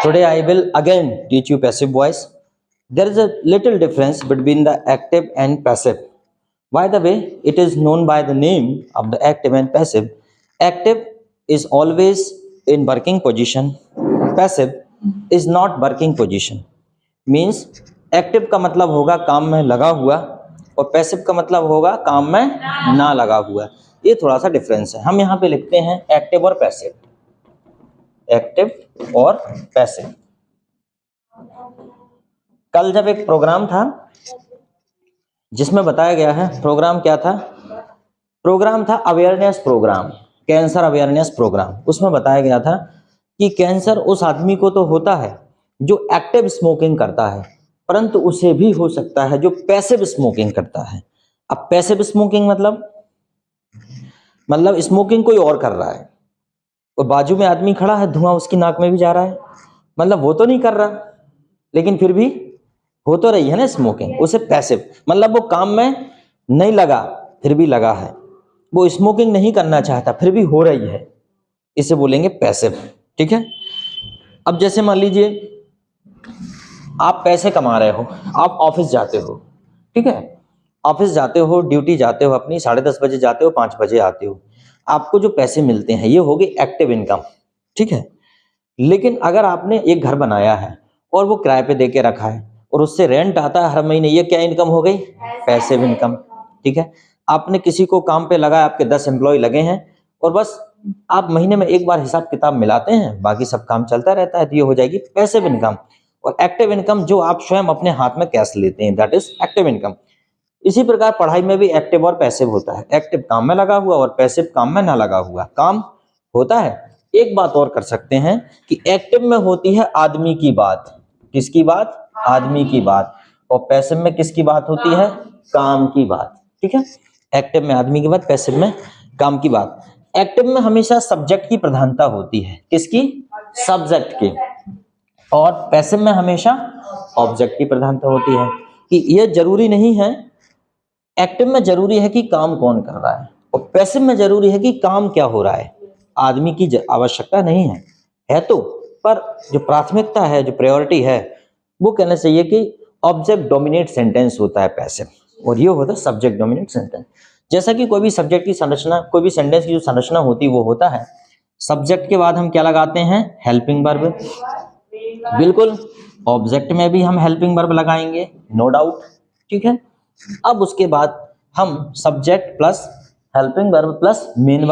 Today I will again teach you passive voice. There is a little difference between the active and passive. By the way, it is known by the name of the active and passive. Active is always in working position. Passive is not working position. Means active का मतलब होगा काम में लगा हुआ और passive का मतलब होगा काम में ना लगा हुआ। ये थोड़ा सा डिफरेंस है। हम यहाँ पे लिखते हैं एक्टिव और पैसिव, एक्टिव और पैसिव। कल जब एक प्रोग्राम था जिसमें बताया गया है, प्रोग्राम क्या था? प्रोग्राम था awareness programme, cancer awareness programme. उसमें बताया गया था कि कैंसर उस आदमी को तो होता है जो एक्टिव स्मोकिंग करता है, परंतु उसे भी हो सकता है जो पैसिव स्मोकिंग करता है। अब पैसिव स्मोकिंग मतलब स्मोकिंग कोई और कर रहा है और बाजू में आदमी खड़ा है, धुआं उसकी नाक में भी जा रहा है, मतलब वो तो नहीं कर रहा लेकिन फिर भी हो तो रही है ना स्मोकिंग, उसे पैसिव मतलब वो काम में नहीं लगा फिर भी लगा है, वो स्मोकिंग नहीं करना चाहता फिर भी हो रही है, इसे बोलेंगे पैसिव। ठीक है। अब जैसे मान लीजिए आप पैसे कमा रहे हो, आप ऑफिस जाते हो, ठीक है, ऑफिस जाते हो, ड्यूटी जाते हो अपनी, 10:30 बजे जाते हो, 5 बजे आते हो, आपको जो पैसे मिलते हैं ये हो गई एक्टिव इनकम। ठीक है। लेकिन अगर आपने एक घर बनाया है और वो किराए पे दे के रखा है और उससे रेंट आता है हर महीने, ये क्या इनकम हो गई? Passive income. ठीक है। आपने किसी को काम पे लगाया, आपके 10 एम्प्लॉय लगे हैं और बस आप महीने में एक बार हिसाब किताब मिलाते हैं, बाकी सब काम चलता रहता है, तो ये हो जाएगी पैसिव इनकम। और एक्टिव इनकम जो आप स्वयं अपने हाथ में कैश लेते हैं, दैट इज एक्टिव इनकम। इसी प्रकार पढ़ाई में भी एक्टिव और पैसिव होता है। एक्टिव काम में लगा हुआ और पैसिव काम में ना लगा हुआ काम होता है। एक बात और कर सकते हैं कि एक्टिव में होती है आदमी की बात। किसकी बात? आदमी की बात। और पैसिव में किसकी बात होती है? काम की बात। ठीक है। एक्टिव में आदमी की बात, पैसिव में काम की बात। एक्टिव में हमेशा सब्जेक्ट की प्रधानता होती है। किसकी? सब्जेक्ट की। और पैसिव में हमेशा ऑब्जेक्ट की प्रधानता होती है। कि ये जरूरी नहीं है, एक्टिव में जरूरी है कि काम कौन कर रहा है और पैसिव में जरूरी है कि काम क्या हो रहा है। आदमी की आवश्यकता नहीं है तो, पर जो प्राथमिकता है, जो प्रायोरिटी है, वो कहना चाहिए कि ऑब्जेक्ट डोमिनेट सेंटेंस होता है पैसिव, और ये होता है सब्जेक्ट डोमिनेट सेंटेंस। जैसा कि कोई भी सब्जेक्ट की संरचना, कोई भी सेंटेंस की जो संरचना होती है वो होता है सब्जेक्ट के बाद हम क्या लगाते हैं? Helping verb. बिल्कुल, ऑब्जेक्ट में भी हम हेल्पिंग वर्ब लगाएंगे, नो डाउट। ठीक है। अब उसके बाद हम subject plus helping verb plus main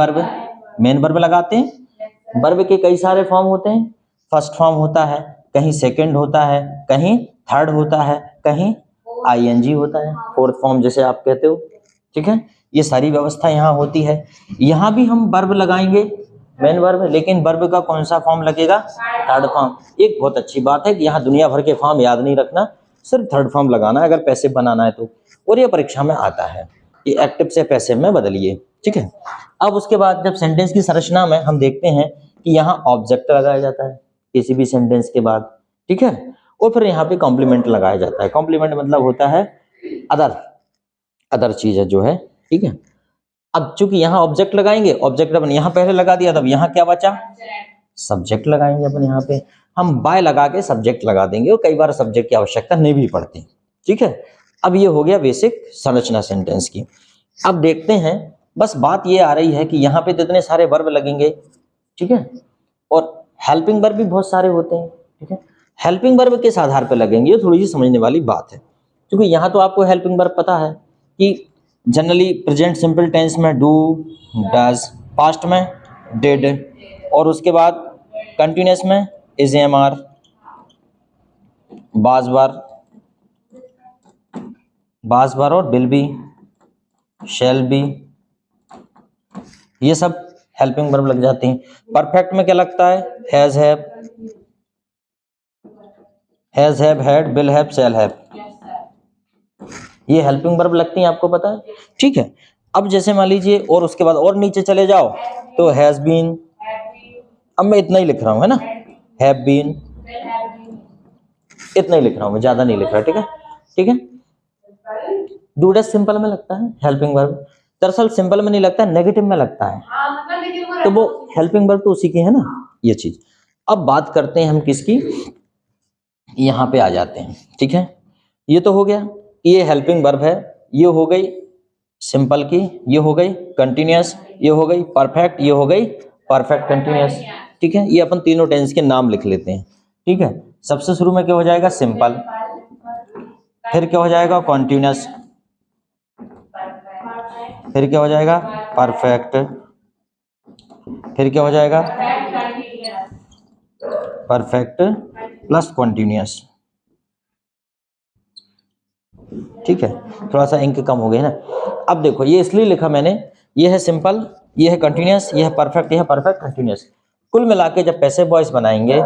verb लगाते हैं। वर्ब के कई सारे फॉर्म होते हैं। फर्स्ट फॉर्म होता है, कहीं सेकंड होता है, कहीं थर्ड होता है, कहीं आईएनजी होता है, फोर्थ फॉर्म जैसे आप कहते हो। ठीक है। ये सारी व्यवस्था यहाँ होती है। यहाँ भी हम वर्ब लगाएंगे, मेन वर्ब, लेकिन वर्ब का कौन सा फॉर्म लगेगा? Third form. एक बहुत अच्छी बात है कि यहाँ दुनिया भर के फॉर्म याद नहीं रखना, सिर्फ थर्ड फॉर्म लगाना है अगर पैसिव बनाना है तो, और ये परीक्षा में आता है। ये एक्टिव से पैसिव में बदलिए। ठीक है। अब उसके बाद जब सेंटेंस की संरचना में हम देखते हैं कि यहाँ ऑब्जेक्ट लगाया जाता है किसी भी सेंटेंस के बाद। ठीक है। और फिर यहाँ पे कॉम्प्लीमेंट लगाया जाता है। कॉम्प्लीमेंट मतलब होता है अदर चीज है जो है। ठीक है। अब चूंकि यहाँ ऑब्जेक्ट लगाएंगे, ऑब्जेक्ट अपन यहाँ पहले लगा दिया, तब यहाँ क्या बचा? सब्जेक्ट लगाएंगे अपन यहाँ पे। हम बाय लगा के सब्जेक्ट लगा देंगे और कई बार सब्जेक्ट की आवश्यकता नहीं भी पड़ती। ठीक है। अब ये हो गया बेसिक संरचना सेंटेंस की। अब देखते हैं, बस बात ये आ रही है कि यहाँ पे इतने सारे वर्ब लगेंगे। ठीक है। और हेल्पिंग वर्ब भी बहुत सारे होते हैं। ठीक है। हेल्पिंग वर्ब किस आधार पर लगेंगे, ये थोड़ी सी समझने वाली बात है। क्योंकि यहाँ तो आपको हेल्पिंग वर्ब पता है कि जनरली प्रेजेंट सिंपल टेंस में डू, डज, पास्ट में डिड, और उसके बाद कंटिन्यूअस में इज, एम, आर, बाज बार और विल बी, शैल बी, ये सब हेल्पिंग वर्ब लग जाती हैं। परफेक्ट में क्या लगता है? Has have, had, will have, shall have, ये हेल्पिंग वर्ब लगती हैं, आपको पता है। ठीक है। अब जैसे मान लीजिए और उसके बाद और नीचे चले जाओ तो हैज बीन, अब मैं इतना ही लिख रहा हूं, है ना, हैव बीन, इतना ही लिख रहा हूं मैं, ज्यादा नहीं लिख रहा। ठीक है। ठीक है। डू डज सिंपल में लगता है हेल्पिंग वर्ब। दरअसल सिंपल में नहीं लगता, नेगेटिव में लगता है, तो वो हेल्पिंग वर्ब तो उसी की है ना, ये चीज। अब बात करते हैं हम किसकी, यहाँ पे आ जाते हैं, ठीक है। ये तो हो गया, ये हेल्पिंग वर्ब है, ये हो गई सिंपल की, ये हो गई कंटिन्यूअस, ये हो गई परफेक्ट, ये हो गई परफेक्ट कंटिन्यूअस, ठीक है। ये अपन तीनों टेंस के नाम लिख लेते हैं, ठीक है। सबसे शुरू में क्या हो जाएगा, सिंपल, फिर क्या हो जाएगा, कॉन्टिन्यूअस, फिर क्या हो जाएगा, परफेक्ट, फिर क्या हो जाएगा, परफेक्ट प्लस कॉन्टिन्यूअस, ठीक है। थोड़ा सा इंक कम हो गया ना। अब देखो ये इसलिए लिखा मैंने, ये है सिंपल, ये है कंटिन्यूअस, ये है परफेक्ट, ये है परफेक्ट कंटिन्यूअस। कुल मिला के जब पैसिव वॉइस बनाएंगे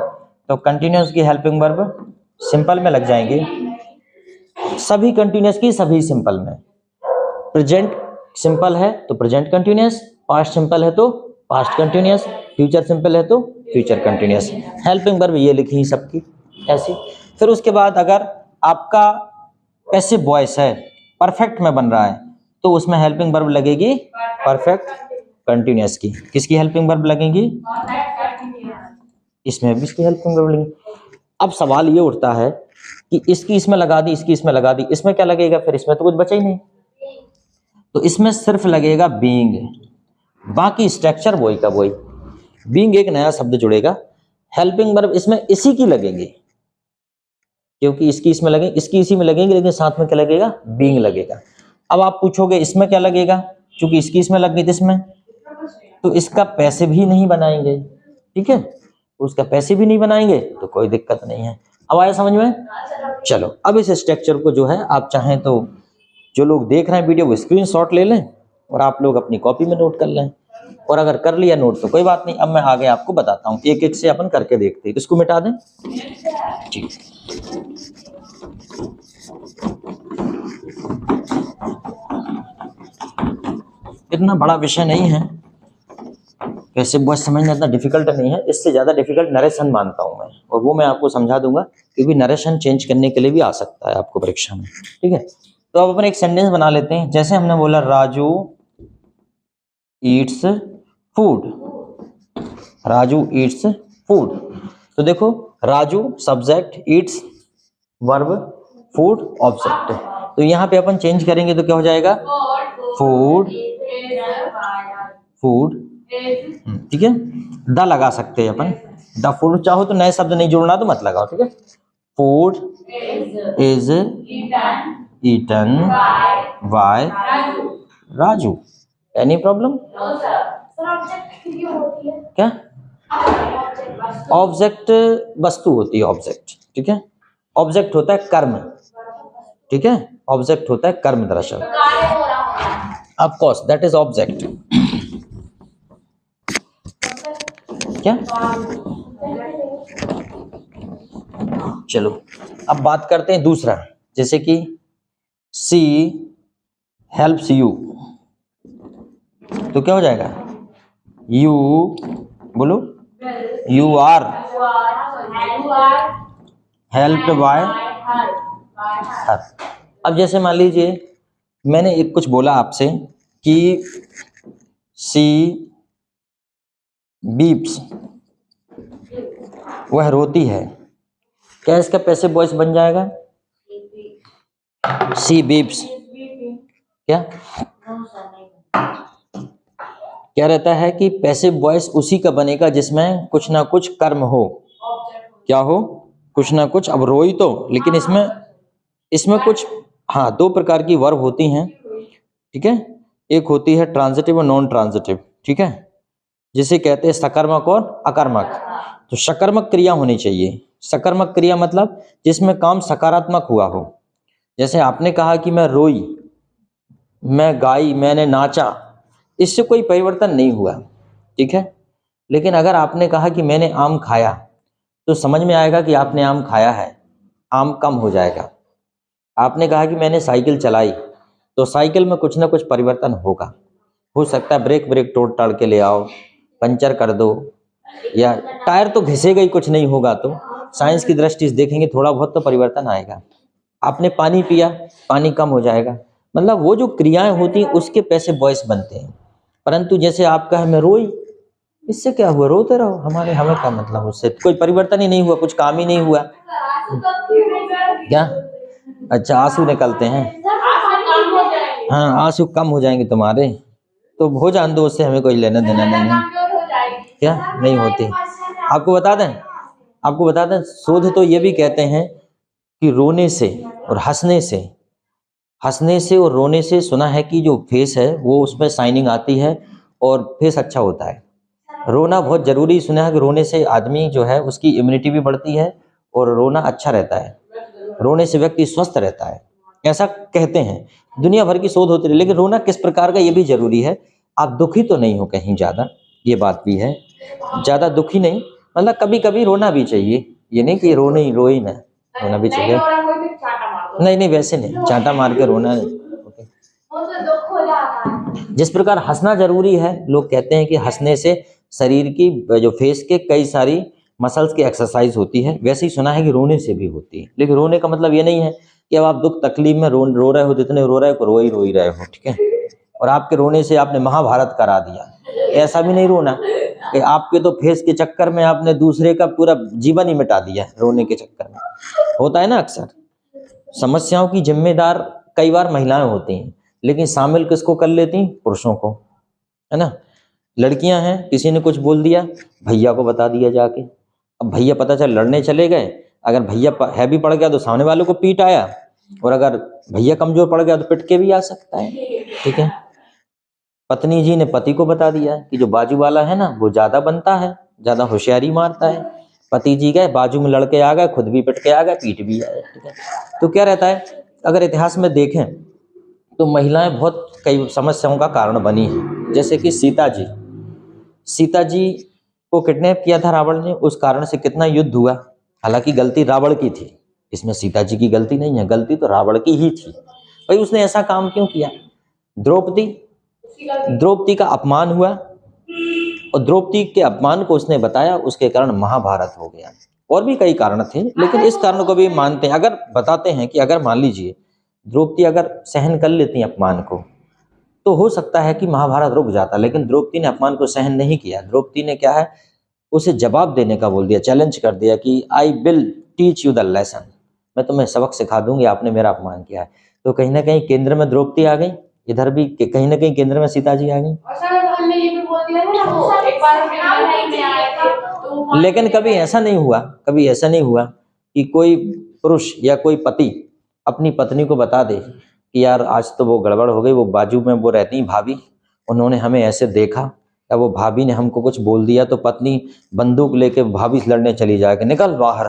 तो कंटिन्यूअस की हेल्पिंग वर्ब सिंपल में लग जाएंगी, सभी कंटिन्यूअस की सभी सिंपल में। प्रेजेंट सिंपल है तो प्रेजेंट कंटिन्यूअस, पास्ट सिंपल है तो पास्ट कंटिन्यूअस, फ्यूचर सिंपल है तो फ्यूचर कंटिन्यूअस। हेल्पिंग वर्ब ये लिखी सबकी ऐसी। फिर उसके बाद अगर आपका पैसिव वॉइस है परफेक्ट में बन रहा है तो उसमें हेल्पिंग वर्ब लगेगी परफेक्ट कंटिन्यूअस की। किसकी हेल्पिंग वर्ब लगेगी, इसमें भी इसकी हेल्पिंग वर्ब लगेगी। अब सवाल ये उठता है कि इसकी इसमें लगा दी, इसकी इसमें लगा दी, इसमें क्या लगेगा, फिर इसमें तो कुछ बचा ही नहीं, तो इसमें सिर्फ लगेगा बीइंग, बाकी स्ट्रक्चर वही का वही। बीइंग एक नया शब्द जुड़ेगा, हेल्पिंग वर्ब इसमें इसी की लगेगी, क्योंकि इसकी इसमें लगेगी, इसकी इसी में लगेगी, लेकिन साथ में क्या लगेगा, बीइंग लगेगा। अब आप पूछोगे इसमें क्या लगेगा, क्योंकि इसकी इसमें लग गई इसमें, तो इसका पैसे भी नहीं बनाएंगे, ठीक है, उसका पैसे भी नहीं बनाएंगे तो कोई दिक्कत नहीं है। अब आया समझ में। चलो अब इस स्ट्रक्चर को जो है आप चाहें तो जो लोग देख रहे हैं वीडियो वो स्क्रीनशॉट ले लें और आप लोग अपनी कॉपी में नोट कर लें, और अगर कर लिया नोट तो कोई बात नहीं। अब मैं आगे आपको बताता हूँ, एक एक से अपन करके देखते हैं। इसको मिटा दें, ठीक। इतना बड़ा विषय नहीं है, कैसे वॉइस समझना इतना डिफिकल्ट नहीं है, इससे ज्यादा डिफिकल्ट नरेशन मानता हूं मैं, और वो मैं आपको समझा दूंगा, क्योंकि नरेशन चेंज करने के लिए भी आ सकता है आपको परीक्षा में, ठीक है। तो अब अपन एक सेंटेंस बना लेते हैं। जैसे हमने बोला Raju Yeats food, Raju Yeats food, तो देखो Raju subject, Yeats verb, food object. तो यहाँ पे अपन चेंज करेंगे तो क्या हो जाएगा, फूड, फूड, ठीक है। द लगा सकते हैं अपन, द फूड, चाहो तो नए शब्द नहीं जोड़ना तो मत लगाओ, ठीक है। Food is eaten by Raju. Any problem, क्या, ऑब्जेक्ट वस्तु होती है, ऑब्जेक्ट, ठीक है। ऑब्जेक्ट होता है कर्म, ठीक है, ऑब्जेक्ट होता है कर्म दरअसल, of course that is object, क्या। चलो अब बात करते हैं दूसरा, जैसे कि सी हेल्प्स यू, तो क्या हो जाएगा, यू, बोलो, you are helped by her. अब जैसे मान लीजिए मैंने एक कुछ बोला आपसे कि सी बीप्स, वह रोती है, क्या इसका पैसिव वॉइस बन जाएगा, सी बीप्स, क्या क्या रहता है कि पैसिव वॉइस उसी का बनेगा जिसमें कुछ ना कुछ कर्म हो, क्या हो, कुछ ना कुछ। अब रोई तो, लेकिन इसमें कुछ, हाँ, दो प्रकार की वर्ब होती हैं, ठीक है। एक होती है ट्रांजिटिव और नॉन ट्रांजिटिव, ठीक है, जिसे कहते हैं सकर्मक और अकर्मक। तो सकर्मक क्रिया होनी चाहिए, सकर्मक क्रिया मतलब जिसमें काम सकारात्मक हुआ हो। जैसे आपने कहा कि मैं रोई, मैं गाई, मैंने नाचा, इससे कोई परिवर्तन नहीं हुआ, ठीक है। लेकिन अगर आपने कहा कि मैंने आम खाया, तो समझ में आएगा कि आपने आम खाया है, आम कम हो जाएगा। आपने कहा कि मैंने साइकिल चलाई, तो साइकिल में कुछ ना कुछ परिवर्तन होगा, हो सकता है ब्रेक तोड़ ताड़ के ले आओ, पंचर कर दो, या टायर तो घिसेगा ही, कुछ नहीं होगा तो साइंस की दृष्टि से देखेंगे थोड़ा बहुत तो परिवर्तन आएगा। आपने पानी पिया, पानी कम हो जाएगा, मतलब वो जो क्रियाएं होती हैं उसके पैसे वॉइस बनते हैं। परंतु जैसे आपका है मैं रोई, इससे क्या हुआ, रोते रहो, हमें क्या मतलब, उससे कोई परिवर्तन ही नहीं हुआ, कुछ काम ही नहीं हुआ क्या? अच्छा, आंसू निकलते हैं, हाँ आंसू कम हो जाएंगे तुम्हारे, तो हो जान दो, उससे हमें कोई लेना देना नहीं है। क्या नहीं होती? आपको बता दें शोध तो ये भी कहते हैं कि रोने से और हंसने से और रोने से सुना है कि जो फेस है वो उसमें शाइनिंग आती है और फेस अच्छा होता है। रोना बहुत जरूरी सुना है कि रोने से आदमी जो है उसकी इम्यूनिटी भी बढ़ती है और रोना अच्छा रहता है, रोने से व्यक्ति स्वस्थ रहता है, ऐसा कहते हैं। दुनिया भर की शोध होती है, लेकिन रोना किस प्रकार का ये भी जरूरी है। आप दुखी तो नहीं हो कहीं ज्यादा, ये बात भी है, ज्यादा दुखी नहीं, मतलब कभी कभी रोना भी चाहिए, ये नहीं कि रोई ना, रोना भी चाहिए। नहीं वैसे नहीं, चांटा मार के रोना जिस प्रकार हंसना जरूरी है, लोग कहते हैं कि हंसने से शरीर की जो फेस के कई सारी मसल्स की एक्सरसाइज होती है, वैसे ही सुना है कि रोने से भी होती है। लेकिन रोने का मतलब ये नहीं है कि अब आप दुख तकलीफ में रो रहे हो, जितने रो रहे हो रो ही रहे हो, ठीक है, और आपके रोने से आपने महाभारत करा दिया, ऐसा भी नहीं रोना कि आपके तो फेस के चक्कर में आपने दूसरे का पूरा जीवन ही मिटा दिया रोने के चक्कर में। होता है ना अक्सर, समस्याओं की जिम्मेदार कई बार महिलाएं होती हैं, लेकिन शामिल किसको कर लेती हैं? पुरुषों को, है ना। लड़कियां हैं, किसी ने कुछ बोल दिया, भैया को बता दिया जाके, अब भैया पता चल लड़ने चले गए, अगर भैया हैवी पड़ गया तो सामने वालों को पीट आया, और अगर भैया कमजोर पड़ गया तो पिट के भी आ सकता है, ठीक है। पत्नी जी ने पति को बता दिया कि जो बाजू वाला है ना वो ज्यादा बनता है, ज्यादा होशियारी मारता है। पति जी गए, बाजू में लड़के आ गए, खुद भी पिट के आ गए, पीट भी आए, ठीक है। तो क्या रहता है, अगर इतिहास में देखें तो महिलाएं बहुत कई समस्याओं का कारण बनी है। जैसे कि सीता जी को किडनैप किया था रावण ने, उस कारण से कितना युद्ध हुआ, हालांकि गलती रावण की थी, इसमें सीता जी की गलती नहीं है, गलती तो रावण की ही थी। भाई उसने ऐसा काम क्यों किया? द्रौपदी का अपमान हुआ, और द्रौपदी के अपमान को उसने बताया, उसके कारण महाभारत हो गया। और भी कई कारण थे, लेकिन इस कारण को भी मानते हैं, अगर बताते हैं कि अगर मान लीजिए द्रौपदी अगर सहन कर लेती अपमान को, तो हो सकता है कि महाभारत रुक जाता, लेकिन द्रौपदी ने अपमान को सहन नहीं किया। द्रौपदी ने क्या है, उसे जवाब देने का बोल दिया, चैलेंज कर दिया कि I will teach you the lesson, मैं तुम्हें सबक सिखा दूंगी, आपने मेरा अपमान किया है। तो कहीं ना कहीं केंद्र में द्रौपदी आ गई, इधर भी कहीं ना कहीं केंद्र में सीता जी आ गई। लेकिन कभी ऐसा नहीं हुआ कि कोई पुरुष या कोई पति अपनी पत्नी को बता दे कि यार आज तो वो गड़बड़ हो गई, वो बाजू में वो रहती भाभी, उन्होंने हमें ऐसे देखा, या वो भाभी ने हमको कुछ बोल दिया, तो पत्नी बंदूक लेके भाभी से लड़ने चली जाके, निकल बाहर,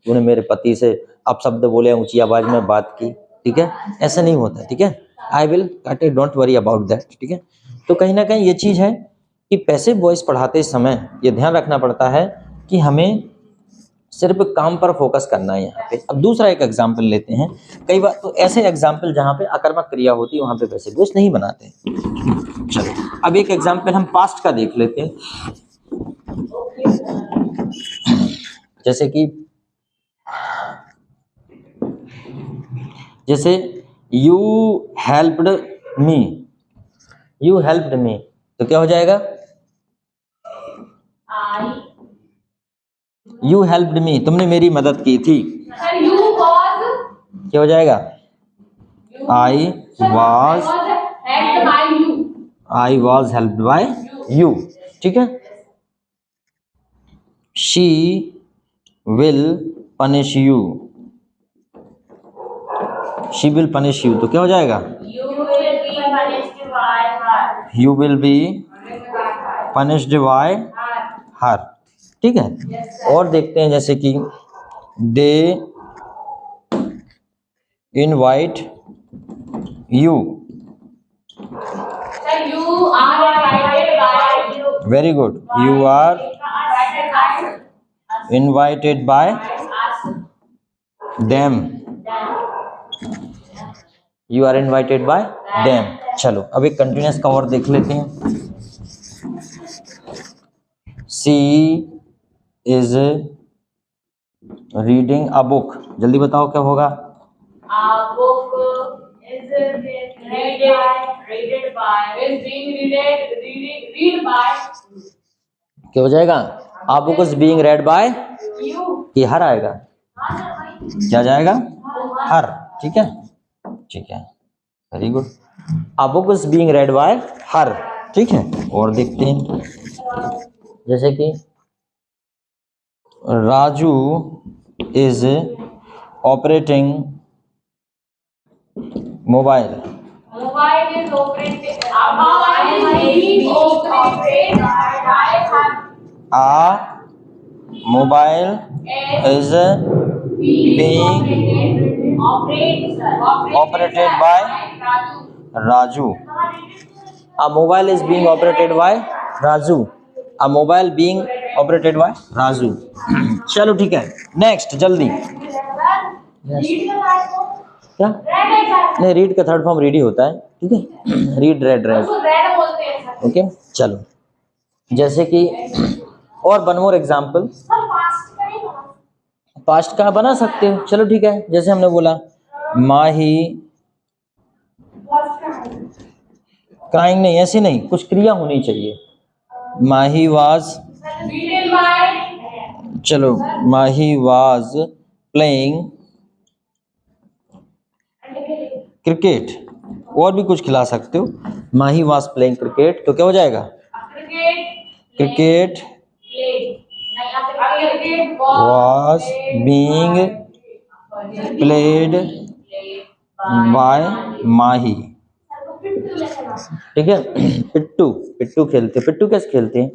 तूने मेरे पति से अपशब्द बोले, ऊंची आवाज में बात की, ठीक है, ऐसा नहीं होता, ठीक है। I will cut it, don't worry about that, ठीक है। तो कहीं ना कहीं ये चीज है कि पैसिव वॉइस पढ़ाते समय ये ध्यान रखना पड़ता है कि हमें सिर्फ काम पर फोकस करना है यहाँ पे। अब दूसरा एक एग्जाम्पल लेते हैं, कई बार तो ऐसे एग्जाम्पल जहाँ पे आकर्मक क्रिया होती है वहां पे पैसिव वॉइस नहीं बनाते। चलो अब एक एग्जाम्पल हम पास्ट का देख लेते हैं, जैसे यू हेल्प्ड मी, तो क्या हो जाएगा? यू हेल्प्ड मी, तुमने मेरी मदद की थी, क्या हो जाएगा? I was helped bye you, ठीक है। शी विल पनिश यू, तो क्या हो जाएगा? You will be punished by her, ठीक है। और देखते हैं जैसे कि they invite you, very good, you are invited by them, you are invited by them. चलो अब एक कंटिन्यूअस का और देख लेते हैं, she is reading a book, जल्दी बताओ क्या होगा? क्या हो जाएगा? A book is being read by, ये हर आएगा, क्या जाएगा? हर। ठीक है, ठीक है, very good. A book is being read by her. ठीक है, और देखते हैं, जैसे कि Raju is operating mobile, Mobile is operated. Mobile is being operated by her. A mobile is being operated by Raju. A mobile is being operated by Raju. A mobile being operated by Raju. चलो ठीक है, नेक्स्ट जल्दी। क्या? नहीं, रीड का third form read ही होता है। ठीक है, रीड, रेड, रेड। ओके, चलो, जैसे कि और वन मोर एग्जाम्पल, पास्ट का बना सकते हो। चलो ठीक है, जैसे हमने बोला माही क्राइंग, नहीं ऐसी नहीं, कुछ क्रिया होनी चाहिए। माही वाज, चलो माही वाज प्लेइंग क्रिकेट, और भी कुछ खिला सकते हो। माही वाज प्लेइंग क्रिकेट, तो क्या हो जाएगा? Cricket was being played by Mahi. ठीक है, पिट्टू, पिट्टू खेलते, पिट्टू कैसे खेलते हैं?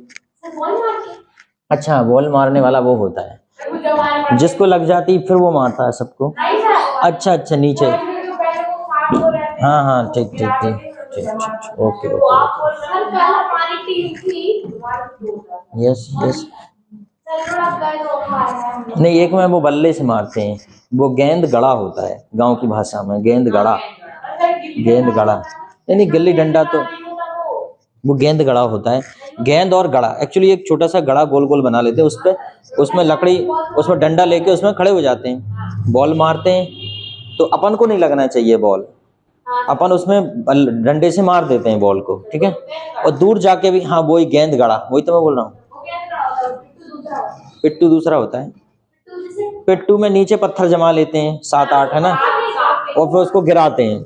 अच्छा, बॉल मारने वाला वो होता है जिसको लग जाती फिर वो मारता है सबको। अच्छा अच्छा, नीचे, हाँ हाँ, ठीक ठीक ठीक ठीक, ओके यस यस। नहीं, एक में वो बल्ले से मारते हैं, वो गेंद गड़ा होता है गांव की भाषा में, गेंद गड़ा, गेंद गड़ा। नहीं, गिल्ली डंडा तो वो गेंद गड़ा होता है। गेंद और गड़ा, एक्चुअली एक छोटा सा गड़ा गोल गोल बना लेते हैं, उस पे उसमें लकड़ी, उसमें डंडा लेके उसमें खड़े हो जाते हैं, बॉल मारते हैं। तो अपन को नहीं लगना चाहिए बॉल, अपन उसमें डंडे से मार देते हैं बॉल को। ठीक है, और दूर जाके भी, हाँ वही गेंद गड़ा, वही तो मैं बोल रहा हूँ। पिट्टू दूसरा होता है, पिट्टू में नीचे पत्थर जमा लेते हैं 7-8, है ना, और फिर उसको गिराते हैं।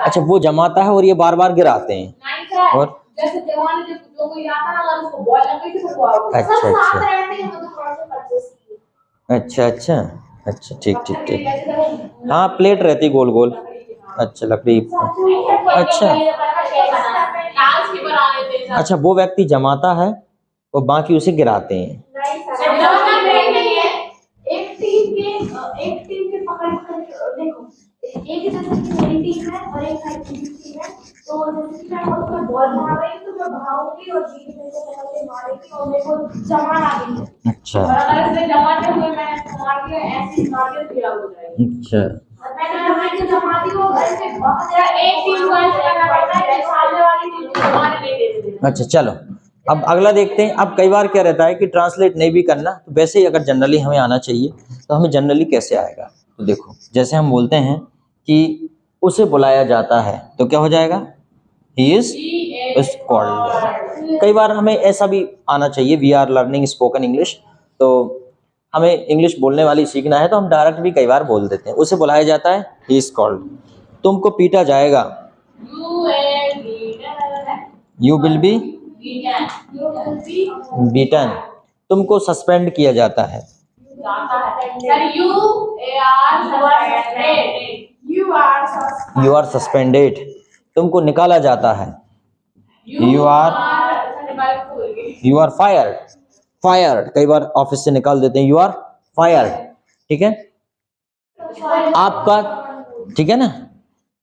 अच्छा, वो जमाता है और ये बार बार गिराते हैं। और अच्छा अच्छा अच्छा अच्छा अच्छा, ठीक ठीक ठीक, हाँ प्लेट रहती गोल गोल, अच्छा लकड़ी, अच्छा अच्छा, वो व्यक्ति जमाता है और बाकी उसे गिराते हैं। एक टीम के पकड़ देखो, एक जैसे मेरी टीम है और एक साइड की टीम है, तो जैसे कि मैं उसमें बॉल मार रही हूं तो मैं भागूंगी और जीत मेरे को पकड़ के मारेगी और मेरे को जमा आ गई। अच्छा, और अगर इसे जमाते हुए मैं मार दिया, ऐसे मार के फिर आउट हो जाएगी। अच्छा, मैंने जमाती हूँ, ऐसे एक टीम को ऐसे करना पड़ता है कि सामने वाली टीम को मारने नहीं देते। अच्छा, चलो अब अगला देखते हैं। अब कई बार क्या रहता है कि ट्रांसलेट नहीं भी करना, तो वैसे ही अगर जनरली हमें आना चाहिए, तो हमें जनरली कैसे आएगा? तो देखो, जैसे हम बोलते हैं कि उसे बुलाया जाता है, तो क्या हो जाएगा? He is called. कई बार हमें ऐसा भी आना चाहिए, we are learning spoken English, तो हमें इंग्लिश बोलने वाली सीखना है, तो हम डायरेक्ट भी कई बार बोल देते हैं, उसे बुलाया जाता है, ही इज कॉल्ड। तुमको पीटा जाएगा, यू विल बी बीटन। तुमको सस्पेंड किया जाता है, यू आर सस्पेंडेड। तुमको निकाला जाता है, यू आर फायर्ड। फायर्ड कई बार ऑफिस से निकाल देते हैं, यू आर फायर्ड। ठीक है, आपका, ठीक है ना,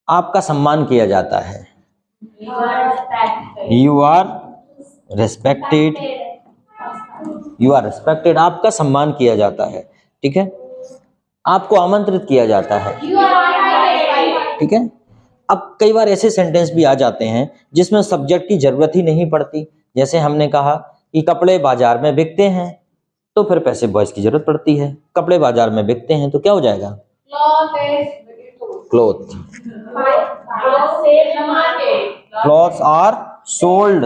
आपका सम्मान किया जाता है, you are respected, you are respected, आपका सम्मान किया जाता है। ठीक है, आपको आमंत्रित किया जाता है। ठीक है, अब कई बार ऐसे सेंटेंस भी आ जाते हैं जिसमें सब्जेक्ट की जरूरत ही नहीं पड़ती, जैसे हमने कहा कि कपड़े बाजार में बिकते हैं, तो फिर पैसे बॉयज की जरूरत पड़ती है। कपड़े बाजार में बिकते हैं, तो क्या हो जाएगा? Cloth. Clothes are sold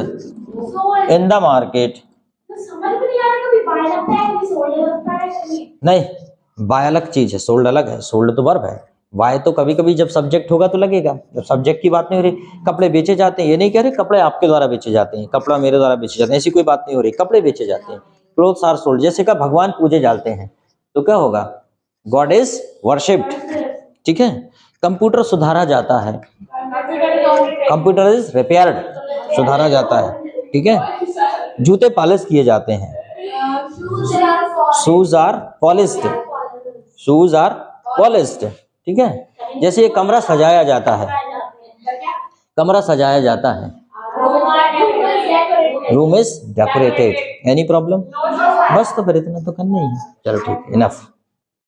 Sold. In the market. तो समझ में नहीं आ रहा, कभी बाय लगता है कभी सोल्ड लगता है कभी। नहीं, बाय अलग चीज है, सोल्ड अलग है। सोल्ड तो वर्ब है, बाय तो कभी कभी जब सब्जेक्ट होगा तो लगेगा। जब सब्जेक्ट की बात नहीं हो रही, कपड़े बेचे जाते हैं, ये नहीं कह रहे कपड़े आपके द्वारा बेचे जाते हैं, कपड़ा मेरे द्वारा बेचे जाते हैं, ऐसी कोई बात नहीं हो रही। कपड़े बेचे जाते हैं, क्लोथ्स आर सोल्ड। जैसे का भगवान पूजे जाते हैं तो क्या होगा, गॉड इज वर्शिप्ड। ठीक है। कंप्यूटर सुधारा जाता है, कंप्यूटर इज रिपेयर्ड, सुधारा जाता है। ठीक है। जूते पॉलिश किए जाते हैं, shoes are polished, shoes are polished. ठीक है। जैसे ये कमरा सजाया जाता है, कमरा सजाया जाता है, room is decorated. Any problem? बस तो फिर इतना तो करना ही है। चलो ठीक, इनफ।